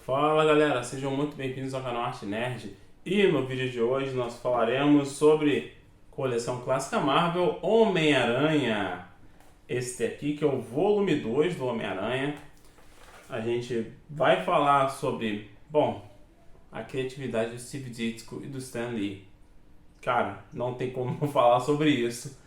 Fala galera, sejam muito bem-vindos ao canal Arte Nerd. E no vídeo de hoje nós falaremos sobre coleção clássica Marvel Homem-Aranha. Este aqui que é o volume 2 do Homem-Aranha. A gente vai falar sobre, a criatividade do Steve Ditko e do Stan Lee. Cara, não tem como não falar sobre isso.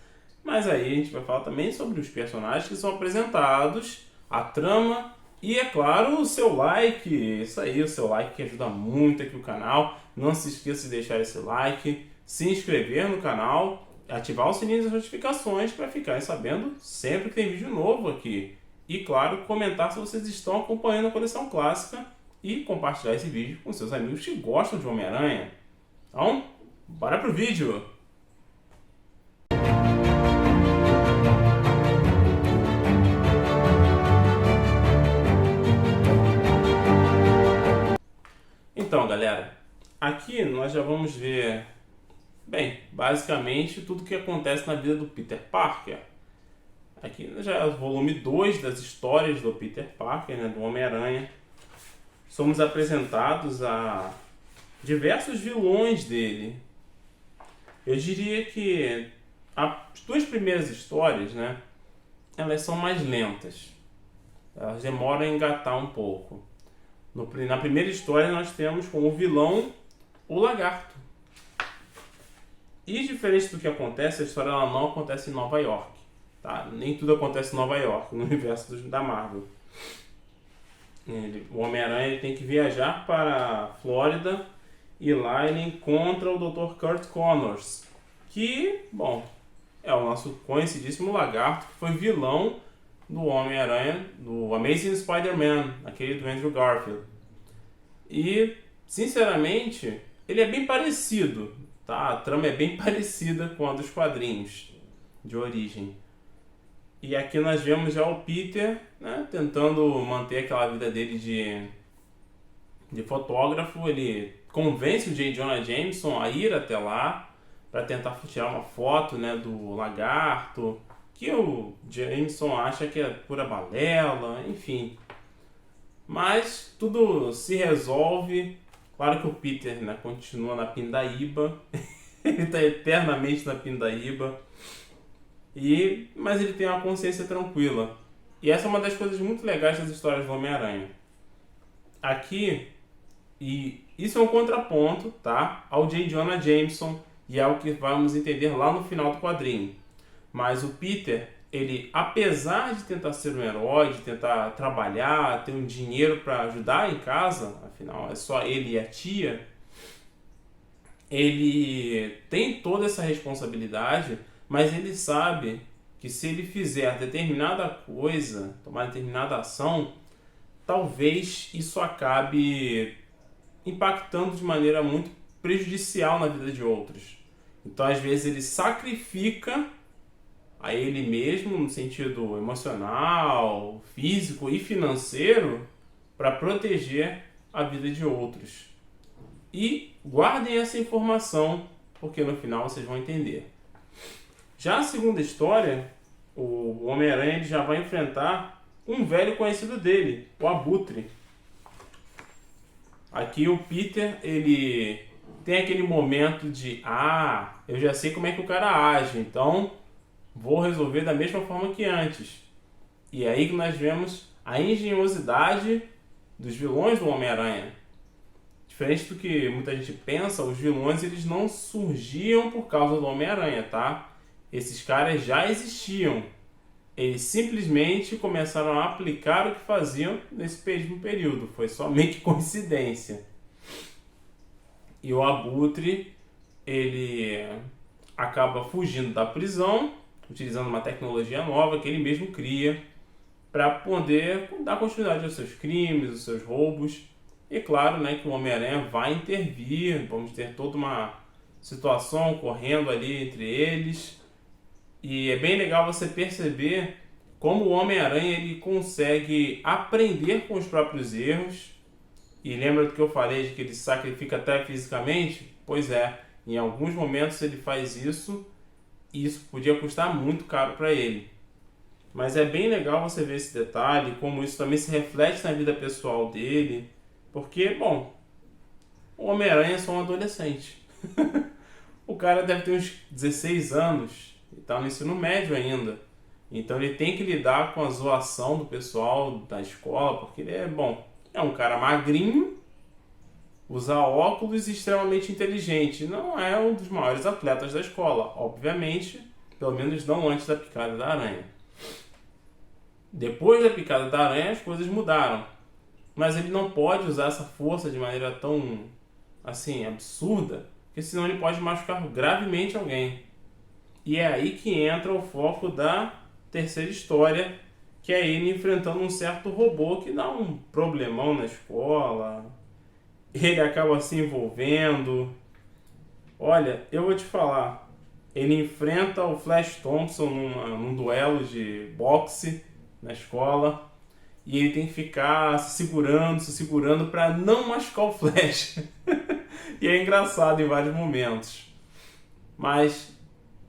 Mas aí a gente vai falar também sobre os personagens que são apresentados, a trama e, é claro, o seu like. Isso aí, o seu like que ajuda muito aqui o canal. Não se esqueça de deixar esse like, se inscrever no canal, ativar o sininho das notificações para ficarem sabendo sempre que tem vídeo novo aqui. E, claro, comentar se vocês estão acompanhando a coleção clássica e compartilhar esse vídeo com seus amigos que gostam de Homem-Aranha. Então, bora pro vídeo! Então, galera, aqui nós já vamos ver, basicamente tudo o que acontece na vida do Peter Parker. Aqui já é o volume 2 das histórias do Peter Parker, né, do Homem-Aranha. Somos apresentados a diversos vilões dele. Eu diria que as duas primeiras histórias, né, elas são mais lentas. Elas demoram a engatar um pouco. Na primeira história nós temos como vilão o Lagarto. E diferente do que acontece, a história ela não acontece em Nova York. Tá? Nem tudo acontece em Nova York, no universo da Marvel. O Homem-Aranha tem que viajar para a Flórida e lá ele encontra o Dr. Kurt Connors, que, é o nosso conhecidíssimo Lagarto, que foi vilão do Homem-Aranha, do Amazing Spider-Man, aquele do Andrew Garfield. E, sinceramente, ele é bem parecido, tá? A trama é bem parecida com a dos quadrinhos de origem. E aqui nós vemos já o Peter, né, tentando manter aquela vida dele de fotógrafo. Ele convence o J. Jonah Jameson a ir até lá para tentar tirar uma foto, né, do Lagarto, que o Jameson acha que é pura balela, enfim. Mas tudo se resolve. Claro que o Peter, né, continua na pindaíba. Ele está eternamente na pindaíba. Mas ele tem uma consciência tranquila. E essa é uma das coisas muito legais das histórias do Homem-Aranha. Aqui, e isso é um contraponto, tá, ao J. Jonah Jameson, e é o que vamos entender lá no final do quadrinho. Mas o Peter, ele, apesar de tentar ser um herói, de tentar trabalhar, ter um dinheiro para ajudar em casa, afinal é só ele e a tia, ele tem toda essa responsabilidade, mas ele sabe que se ele fizer determinada coisa, tomar determinada ação, talvez isso acabe impactando de maneira muito prejudicial na vida de outros. Então, às vezes, ele sacrifica a ele mesmo, no sentido emocional, físico e financeiro, para proteger a vida de outros. E guardem essa informação, porque no final vocês vão entender. Já a segunda história, o Homem-Aranha ele já vai enfrentar um velho conhecido dele, o Abutre. Aqui o Peter, ele tem aquele momento de eu já sei como é que o cara age, então vou resolver da mesma forma que antes. E é aí que nós vemos a engenhosidade dos vilões do Homem-Aranha. Diferente do que muita gente pensa, os vilões eles não surgiam por causa do Homem-Aranha, tá? Esses caras já existiam. Eles simplesmente começaram a aplicar o que faziam nesse mesmo período. Foi somente coincidência. E o Abutre, ele acaba fugindo da prisão, utilizando uma tecnologia nova que ele mesmo cria para poder dar continuidade aos seus crimes, aos seus roubos. E claro, né, que o Homem-Aranha vai intervir, vamos ter toda uma situação ocorrendo ali entre eles. E é bem legal você perceber como o Homem-Aranha ele consegue aprender com os próprios erros. E lembra do que eu falei de que ele se sacrifica até fisicamente? Pois é, em alguns momentos ele faz isso e isso podia custar muito caro para ele. Mas é bem legal você ver esse detalhe, como isso também se reflete na vida pessoal dele. Porque, bom, o Homem-Aranha é só um adolescente. O cara deve ter uns 16 anos e tá no ensino médio ainda. Então ele tem que lidar com a zoação do pessoal da escola, porque ele é, bom, é um cara magrinho, usa óculos e extremamente inteligente. Não é um dos maiores atletas da escola, obviamente, pelo menos não antes da picada da aranha. Depois da picada da aranha as coisas mudaram. Mas ele não pode usar essa força de maneira tão, assim, absurda, porque senão ele pode machucar gravemente alguém. E é aí que entra o foco da terceira história, que é ele enfrentando um certo robô que dá um problemão na escola. Ele acaba se envolvendo. Olha, eu vou te falar, ele enfrenta o Flash Thompson num duelo de boxe na escola. E ele tem que ficar se segurando para não machucar o Flash. E é engraçado em vários momentos. Mas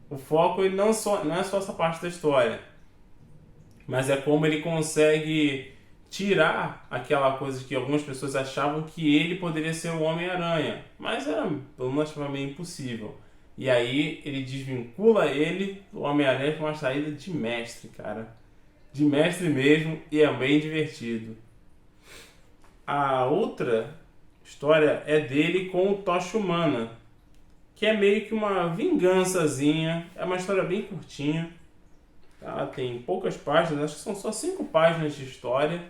o foco ele não é só essa parte da história. Mas é como ele consegue tirar aquela coisa que algumas pessoas achavam que ele poderia ser o Homem-Aranha. Mas era, pelo menos, meio impossível. E aí ele desvincula ele do Homem-Aranha com uma saída de mestre, cara. De mestre mesmo, e é bem divertido. A outra história é dele com o Tocha Humana, que é meio que uma vingançazinha. É uma história bem curtinha, tá? Tem poucas páginas, acho que são só 5 páginas de história,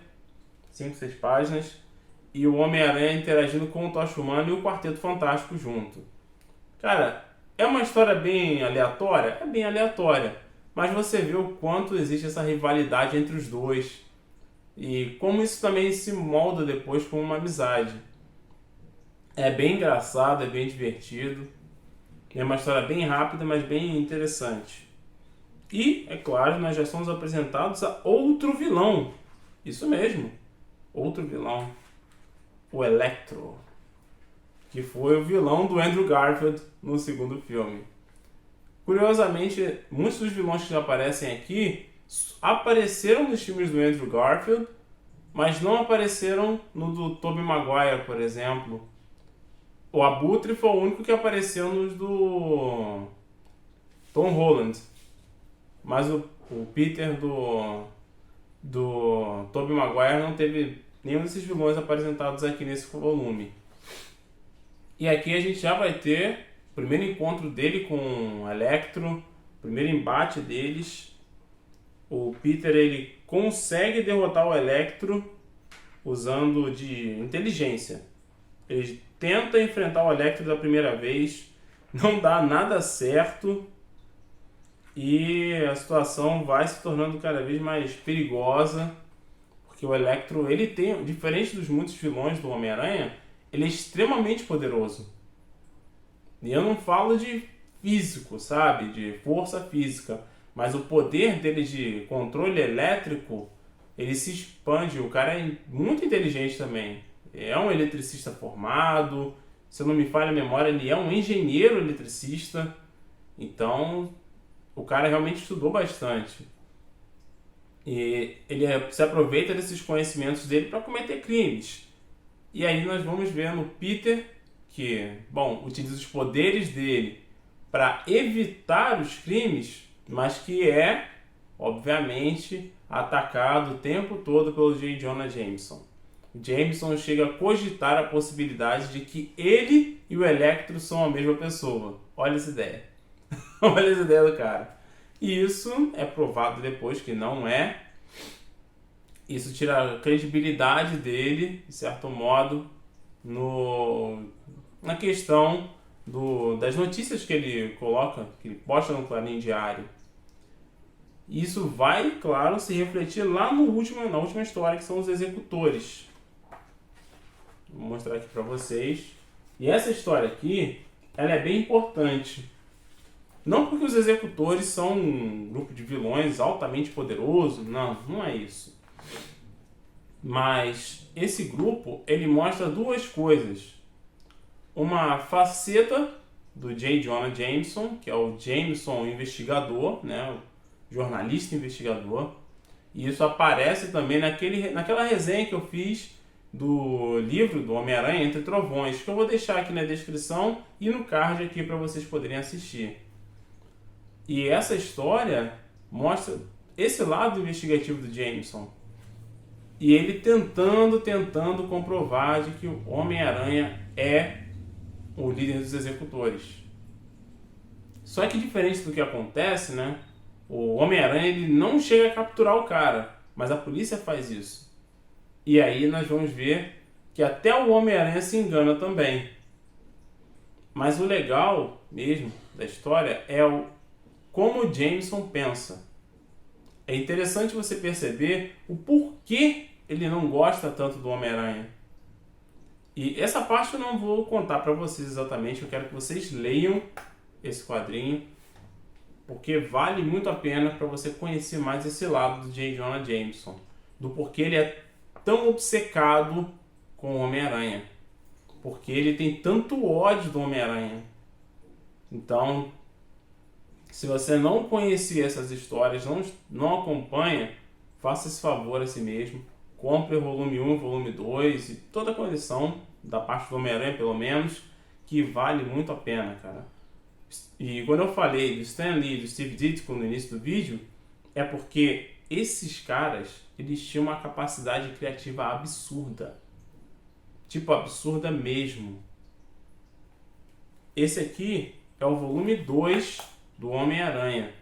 5, 6 páginas, e o Homem-Aranha interagindo com o Tocha Humana e o Quarteto Fantástico junto. Cara, é uma história bem aleatória? É bem aleatória. Mas você vê o quanto existe essa rivalidade entre os dois. E como isso também se molda depois com uma amizade. É bem engraçado, é bem divertido. É uma história bem rápida, mas bem interessante. E, é claro, nós já somos apresentados a outro vilão. Isso mesmo, outro vilão. O Electro. Que foi o vilão do Andrew Garfield no segundo filme. Curiosamente, muitos dos vilões que já aparecem aqui apareceram nos filmes do Andrew Garfield, mas não apareceram no do Tobey Maguire, por exemplo. O Abutre foi o único que apareceu nos do Tom Holland. Mas o Peter do Tobey Maguire não teve nenhum desses vilões apresentados aqui nesse volume. E aqui a gente já vai ter o primeiro encontro dele com o Electro, o primeiro embate deles. O Peter ele consegue derrotar o Electro usando de inteligência. Ele tenta enfrentar o Electro da primeira vez, não dá nada certo e a situação vai se tornando cada vez mais perigosa, porque o Electro, ele tem, diferente dos muitos vilões do Homem-Aranha, ele é extremamente poderoso. E eu não falo de físico, sabe? De força física. Mas o poder dele de controle elétrico, ele se expande. O cara é muito inteligente também. É um eletricista formado. Se eu não me falha a memória, ele é um engenheiro eletricista. Então, o cara realmente estudou bastante. E ele se aproveita desses conhecimentos dele para cometer crimes. E aí nós vamos ver no Peter que, bom, utiliza os poderes dele para evitar os crimes, mas que é, obviamente, atacado o tempo todo pelo J. Jonah Jameson. O Jameson chega a cogitar a possibilidade de que ele e o Electro são a mesma pessoa. Olha essa ideia. Olha essa ideia do cara. E isso é provado depois que não é. Isso tira a credibilidade dele, de certo modo, na questão das notícias que ele coloca, que ele posta no Clarim Diário. Isso vai, claro, se refletir lá na última história, que são os executores. Vou mostrar aqui para vocês. E essa história aqui, ela é bem importante. Não porque os executores são um grupo de vilões altamente poderoso, não é isso. Mas esse grupo, ele mostra duas coisas. Uma faceta do J. Jonah Jameson, que é o Jameson investigador, né, o jornalista investigador. E isso aparece também naquela resenha que eu fiz do livro do Homem-Aranha Entre Trovões, que eu vou deixar aqui na descrição e no card aqui para vocês poderem assistir. E essa história mostra esse lado investigativo do Jameson. E ele tentando comprovar de que o Homem-Aranha é o líder dos executores. Só que diferente do que acontece, né? O Homem-Aranha ele não chega a capturar o cara, mas a polícia faz isso. E aí nós vamos ver que até o Homem-Aranha se engana também. Mas o legal mesmo da história é como o Jameson pensa. É interessante você perceber o porquê ele não gosta tanto do Homem-Aranha. E essa parte eu não vou contar para vocês exatamente, eu quero que vocês leiam esse quadrinho, porque vale muito a pena para você conhecer mais esse lado do J. Jonah Jameson, do porquê ele é tão obcecado com o Homem-Aranha, porque ele tem tanto ódio do Homem-Aranha. Então, se você não conhecer essas histórias, não acompanha, faça esse favor a si mesmo, compre o volume 1, volume 2 e toda a coleção da parte do Homem-Aranha, pelo menos, que vale muito a pena, cara. E quando eu falei do Stan Lee e do Steve Ditko no início do vídeo, é porque esses caras, eles tinham uma capacidade criativa absurda. Tipo, absurda mesmo. Esse aqui é o volume 2 do Homem-Aranha.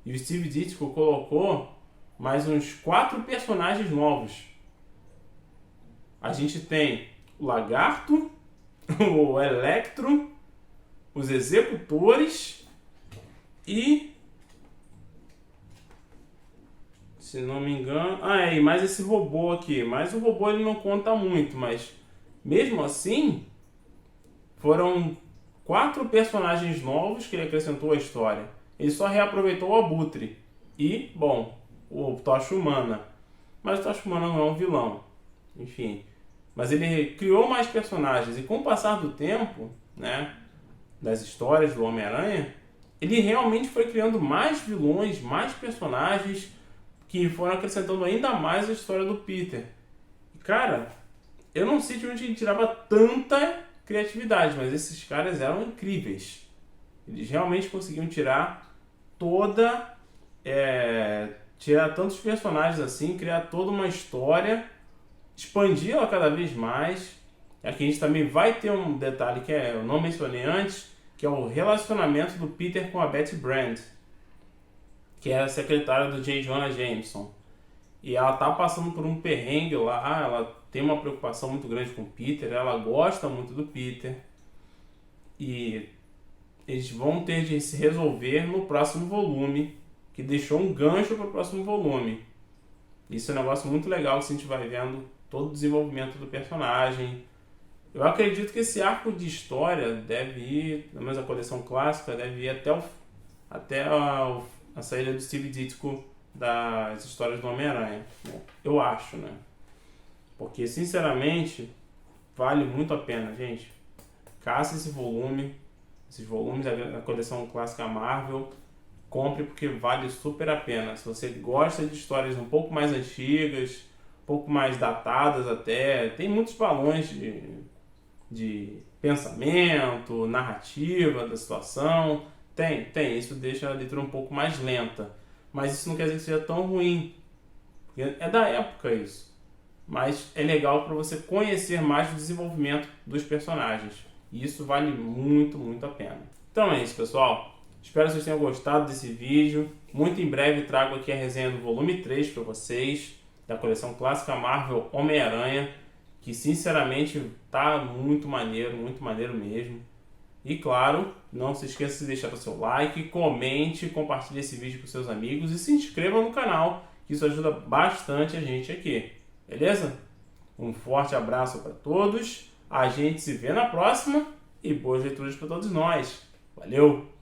E o Steve Ditko colocou mais uns 4 personagens novos. A gente tem o Lagarto, o Electro, os Executores e, se não me engano, e mais esse robô aqui. Mas o robô ele não conta muito, mas mesmo assim foram 4 personagens novos que ele acrescentou à história. Ele só reaproveitou o Abutre e, bom, o Tocha Humana. Mas o Tocha Humana não é um vilão, enfim. Mas ele criou mais personagens e com o passar do tempo, né, das histórias do Homem-Aranha, ele realmente foi criando mais vilões, mais personagens que foram acrescentando ainda mais a história do Peter. E, cara, eu não sei de onde ele tirava tanta criatividade, mas esses caras eram incríveis. Eles realmente conseguiam tirar tirar tantos personagens assim, criar toda uma história, expandir-la cada vez mais. Aqui a gente também vai ter um detalhe que eu não mencionei antes, que é o relacionamento do Peter com a Betty Brant, que é a secretária do J. Jonah Jameson. E ela tá passando por um perrengue lá, ela tem uma preocupação muito grande com o Peter, ela gosta muito do Peter. E eles vão ter de se resolver no próximo volume, que deixou um gancho para o próximo volume. Isso é um negócio muito legal, que a gente vai vendo todo o desenvolvimento do personagem. Eu acredito que esse arco de história deve ir, pelo menos a coleção clássica, deve ir até a saída do Steve Ditko das histórias do Homem-Aranha. Eu acho, né? Porque, sinceramente, vale muito a pena, gente. Caça esses volumes da coleção clássica Marvel, compre porque vale super a pena. Se você gosta de histórias um pouco mais antigas, um pouco mais datadas até, tem muitos balões de pensamento, narrativa da situação, tem, isso deixa a leitura um pouco mais lenta, mas isso não quer dizer que seja tão ruim, porque é da época isso, mas é legal para você conhecer mais o desenvolvimento dos personagens, e isso vale muito, muito a pena. Então é isso, pessoal, espero que vocês tenham gostado desse vídeo. Muito em breve trago aqui a resenha do volume 3 para vocês, da coleção clássica Marvel Homem-Aranha, que sinceramente tá muito maneiro mesmo. E claro, não se esqueça de deixar o seu like, comente, compartilhe esse vídeo com seus amigos e se inscreva no canal, que isso ajuda bastante a gente aqui. Beleza? Um forte abraço para todos, a gente se vê na próxima e boas leituras para todos nós. Valeu!